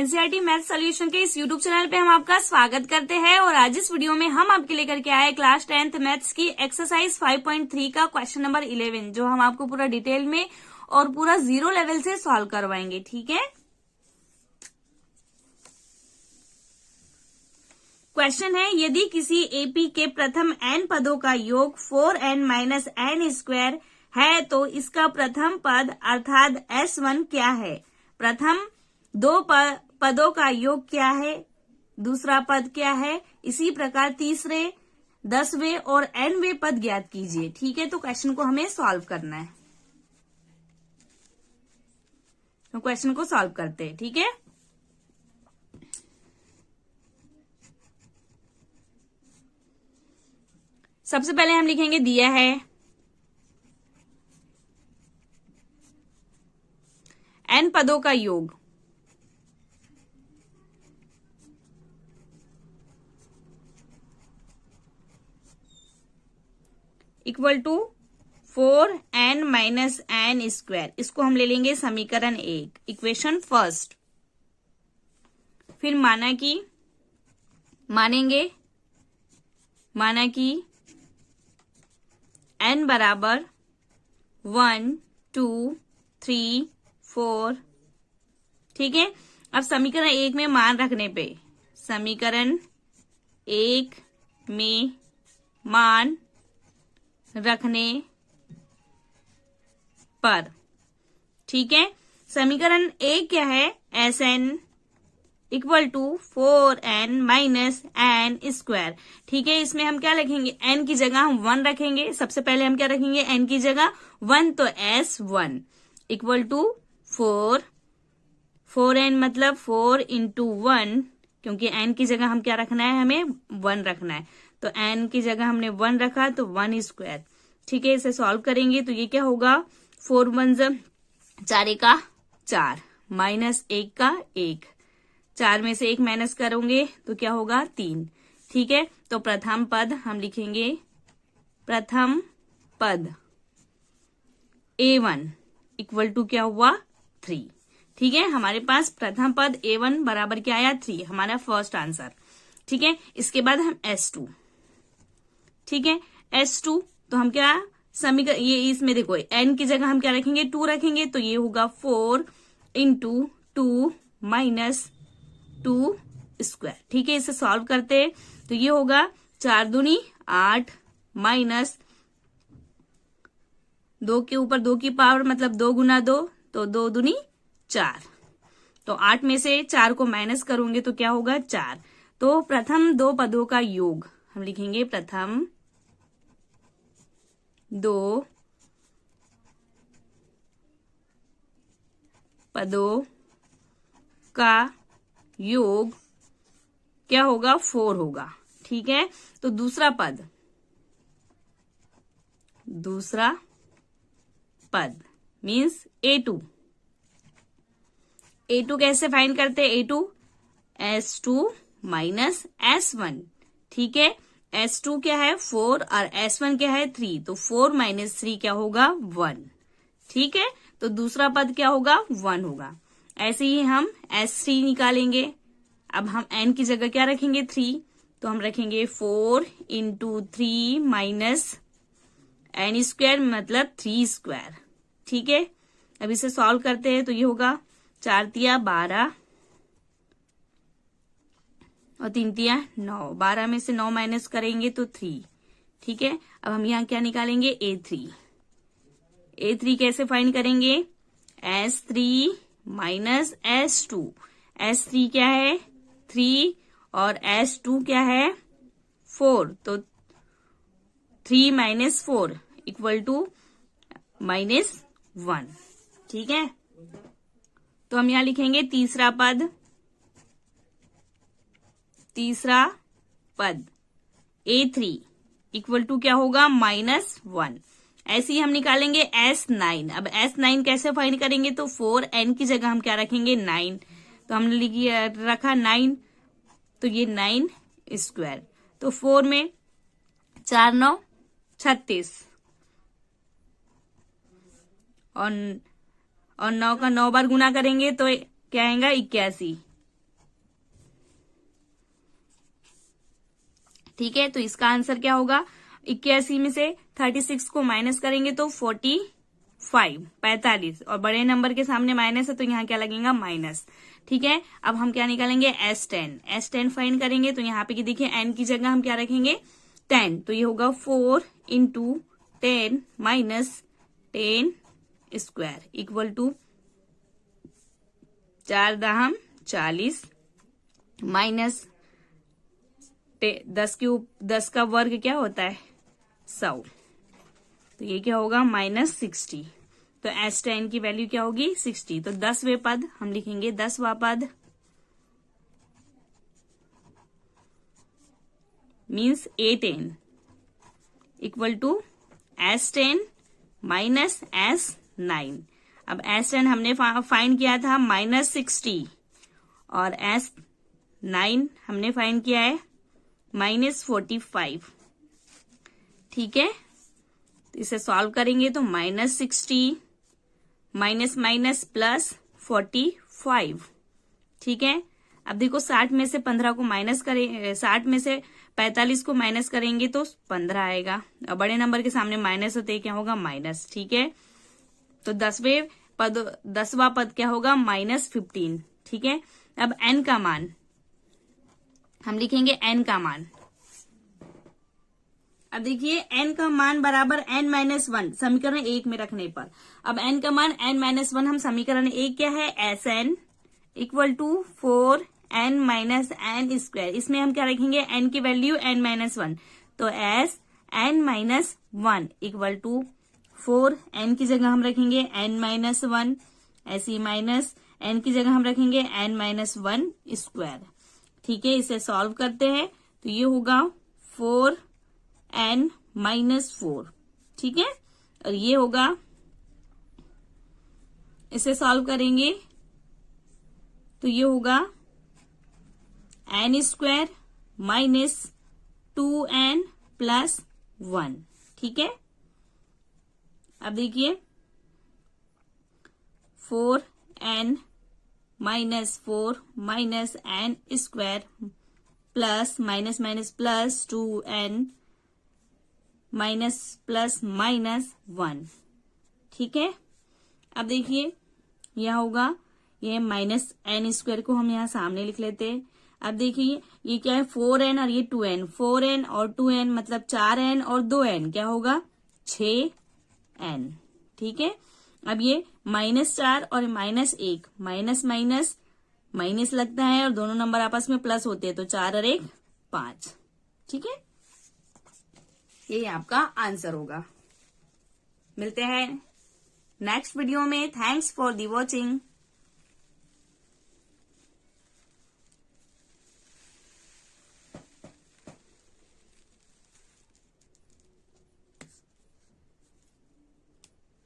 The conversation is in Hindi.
एनसीईआरटी मैथ सॉल्यूशन के इस यूट्यूब चैनल पे हम आपका स्वागत करते हैं और आज इस वीडियो में हम आपके लेकर के आए क्लास 10th मैथ्स की एक्सरसाइज 5.3 का क्वेश्चन नंबर 11 जो हम आपको पूरा डिटेल में और पूरा जीरो लेवल से सॉल्व करवाएंगे। ठीक है, क्वेश्चन है यदि किसी एपी के प्रथम n पदों का योग 4n माइनस n स्क्वायर है तो इसका प्रथम पद अर्थात S1 क्या है। प्रथम दो पदों का योग क्या है, दूसरा पद क्या है, इसी प्रकार तीसरे 10वें और nवें पद ज्ञात कीजिए। ठीक है, तो क्वेश्चन को हमें सॉल्व करना है, तो क्वेश्चन को सॉल्व करते हैं। ठीक है, सबसे पहले हम लिखेंगे दिया है n पदों का योग equal to 4n minus n square. इसको हम ले लेंगे समीकरण 1, इक्वेशन फर्स्ट। फिर माना कि n बराबर 1 2 3 4। ठीक है, अब समीकरण 1 में मान रखने पे, समीकरण 1 में मान रखने पर, ठीक है, समीकरण 1 क्या है, Sn equal to 4n minus n square. ठीक है, इसमें हम क्या लिखेंगे, n की जगह हम 1 रखेंगे। सबसे पहले हम क्या रखेंगे, n की जगह 1, तो S1 इक्वल टू 4n मतलब 4 इंटू 1, क्योंकि n की जगह हम क्या रखना है, हमें 1 रखना है, तो n की जगह हमने 1 रखा तो 1 स्क्वायर। ठीक है, इसे सॉल्व करेंगे तो ये क्या होगा, 4 1 4 का 4 माइनस 1 का 1, 4 में से 1 माइनस करोगे तो क्या होगा 3। ठीक है, तो प्रथम पद हम लिखेंगे, प्रथम पद A1 इक्वल टू क्या हुआ 3। ठीक है, हमारे पास प्रथम पद A1 बराबर क्या आया 3, हमारा फर्स्ट आंसर। ठीक है, इसके बाद हम S2, ठीक है, S2 तो हम क्या समीकरण, ये इसमें देखो n की जगह हम क्या रखेंगे 2 रखेंगे, तो ये होगा 4 इंटू 2 माइनस 2 स्क्वायर। ठीक है, इसे सॉल्व करते हैं तो ये होगा 4 दूनी 8 माइनस 2 के ऊपर 2 की पावर मतलब 2 गुना 2, तो 2 दूनी 4, तो 8 में से 4 को माइनस करोगे तो क्या होगा 4। तो प्रथम दो पदों का योग हम लिखेंगे, प्रथम दो पदों का योग क्या होगा 4 होगा। ठीक है, तो दूसरा पद मीन्स A2 कैसे फाइंड करते हैं, A2 S2 माइनस S1। ठीक है, S2 क्या है 4 और S1 क्या है 3, तो 4 माइनस 3 क्या होगा 1। ठीक है, तो दूसरा पद क्या होगा 1 होगा। ऐसे ही हम S3 निकालेंगे। अब हम n की जगह क्या रखेंगे 3, तो हम रखेंगे 4 इंटू 3 माइनस n स्क्वायर मतलब 3 स्क्वायर। ठीक है, अब इसे सॉल्व करते हैं तो ये होगा 4 तिया 12 और 3 तिया 9, 12 में से 9 माइनस करेंगे तो 3। ठीक है, अब हम यहाँ क्या निकालेंगे A3 कैसे फाइंड करेंगे, S3 माइनस S2। S3 क्या है 3 और S2 क्या है 4, तो 3 माइनस 4 इक्वल टू -1। ठीक है, तो हम यहाँ लिखेंगे तीसरा पद A3 इक्वल टू क्या होगा -1। ऐसे ही हम निकालेंगे S9। अब S9 कैसे फाइंड करेंगे, तो 4n की जगह हम क्या रखेंगे 9, तो हमने रखा 9, तो ये 9 स्क्वायर, तो 4 में 4 9 36 और 9 का 9 बार गुना करेंगे तो क्या आएगा 81। ठीक है, तो इसका आंसर क्या होगा, 81 में से 36 को माइनस करेंगे तो 45, और बड़े नंबर के सामने माइनस है तो यहाँ क्या लगेगा, माइनस। ठीक है, अब हम क्या निकालेंगे, S10 फाइंड करेंगे तो यहाँ पे देखिए n की जगह हम क्या रखेंगे, 10, तो ये होगा 4 into 10 minus 10 square equal to 4 दाहम 40 माइनस 10 का वर्ग क्या होता है, 100, तो ये क्या होगा, माइनस 60। तो S10 की वैल्यू क्या होगी, 60। तो 10वें पद हम लिखेंगे, 10वां पद means A10 equal to S10 minus S9। अब S10 हमने फाइंड किया था -60 और S9 हमने फाइंड किया है -45। ठीक है, तो इसे सॉल्व करेंगे तो -60 माइनस माइनस प्लस 45। ठीक है, अब देखो 60 में से 15 को माइनस करें, 60 में से 45 को माइनस करेंगे तो 15 आएगा, और बड़े नंबर के सामने माइनस होते क्या होगा, माइनस। ठीक है, तो 10वां पद क्या होगा, -15। ठीक है, अब n का मान हम लिखेंगे, n का मान, अब देखिए n का मान बराबर n-1 समीकरण 1 में रखने पर। अब n का मान n-1 हम समीकरण 1 क्या है, Sn equal to 4n minus n square, इसमें हम क्या रखेंगे, n की वैल्यू n-1, तो Sn-1 इक्वल टू 4n की जगह हम रखेंगे n-1, ऐसी माइनस n की जगह हम रखेंगे n-1 स्क्वायर। ठीक है, इसे सॉल्व करते हैं तो ये होगा 4n-4। ठीक है, और ये होगा, इसे सॉल्व करेंगे तो ये होगा n square minus 2n plus 1। ठीक है, अब देखिए 4n minus 4 minus n square plus minus minus plus 2n minus plus minus 1। ठीक है, अब देखिए यह होगा, ये माइनस n स्क्वायर को हम यहाँ सामने लिख लेते हैं। अब देखिए ये क्या है, 4n और ये 2n, 4n और 2n मतलब 4n और 2n क्या होगा, 6n। ठीक है, अब ये -4 और -1, माइनस माइनस माइनस लगता है और दोनों नंबर आपस में प्लस होते हैं, तो 4 और 1 5। ठीक है, ये आपका आंसर होगा। मिलते हैं नेक्स्ट वीडियो में। Thanks for the watching.